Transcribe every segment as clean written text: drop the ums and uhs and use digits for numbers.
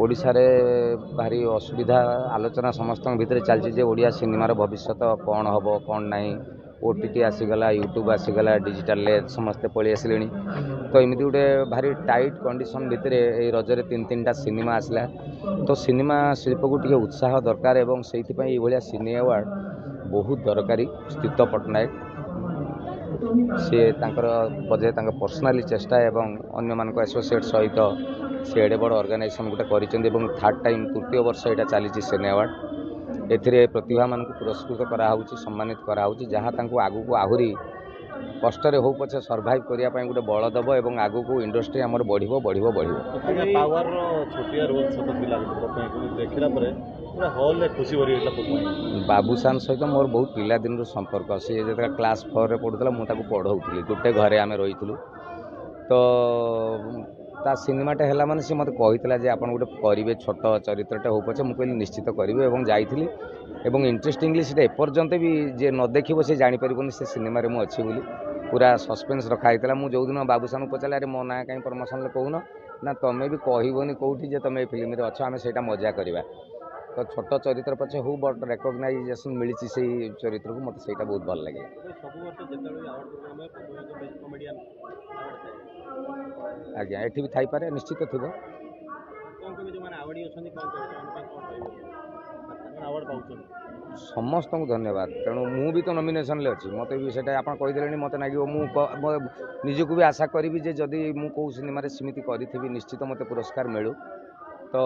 ओडिशा रे भारी असुविधा आलोचना समस्त भितर चलती ओडिया सिनेमार भविष्य कौन हम कौन ना ओटीटी आसीगला यूट्यूब आसीगला डिजिटल समस्ते पलि आसिले तो एमती गोटे भारी टाइट कंडीशन भितर ये रजरे 3-3टा सिनेमा आसला तो सिनेमा शिल्प को टे उत्साह दरकार एवं से भाया सिने अवार्ड बहुत दरकारी स्थित पट्टनायक सी बोधे पर्सनाली चेष्टा एवं अन्य मान एसोसिएट सहित सी एडे बड़ ऑर्गेनाइजेशन गोटे कर थर्ड टाइम तृतीय वर्ष यहाँ चली सिने अवार्ड एथिरे प्रतिभा मान पुरस्कृत कराऊँच सम्मानित कराऊँच जहाँ आगू को आहरी कष्ट हो पछे सर्वाइव करने गोटे बल दब और आगू को इंडस्ट्री आमर बढ़िबो बढ़िबो बढ़िबो पावर छोटिया रोल सब देखला परे पूरा हॉल रे खुशी भरी गेला बाबूसान सहित मोर बहुत पिला दिन संपर्क सी जो क्लास 4 रे पढ़ुला मुझे पढ़ाऊली गोटे घरे आम रही तो ता सिनेमाटे है माने सी मत कही जे आप गोटे करेंगे छोट चरित्रटे हो पछे मुझे कहली निश्चित करी और जाइली एवं इंटरेस्टिंगली से एपर्यंत भी जे न देखिबो से जानि परिबोनी से सिनेमा रे मु अच्छी बोली पूरा सस्पेंस रखा होता मुझे जो दिन बाबूसान पचारे अरे मो ना कहीं प्रमोशन कहून ना तुम्हें भी कहबनी कौटी जे तुम फिल्म रे अच्छ आम से मजा करवा तो छोट चरित्र पछे हो बट रेकग्नाइजेशन मिली से चरित्र को मत से बहुत भल लगे आज्ञा ये भी थी पारे निश्चित थी समस्त को धन्यवाद तेणु मु भी तो नॉमिनेशन ले अच्छी मत भी से आप कहीदे मत लगे निजक भी आशा करी जे जदि मु कौ सिनेमा सेमती करी निश्चित मत पुरस्कार मिलू तो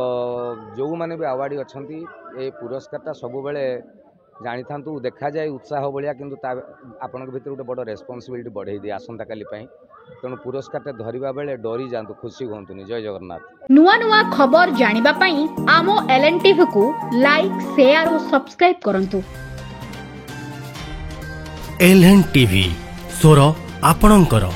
जो मैंने भी अवार्डी अच्छा ये पुरस्कार सब बेले जानी था देखा जाए उत्साह भाया कि आपण भर गोटे बड़ रेस्पॉन्सिबिलिटी बढ़े दिए आसंता काली तेणु पुरस्कार धरवा बेले डरी जातु खुशी हूँ जय जगन्नाथ नुआ नुआ खबर जानिबा पई आमो एलएनटीवी को लाइक शेयर और सब्सक्राइब करंतु। एलएनटीवी स्वर आपणंकर।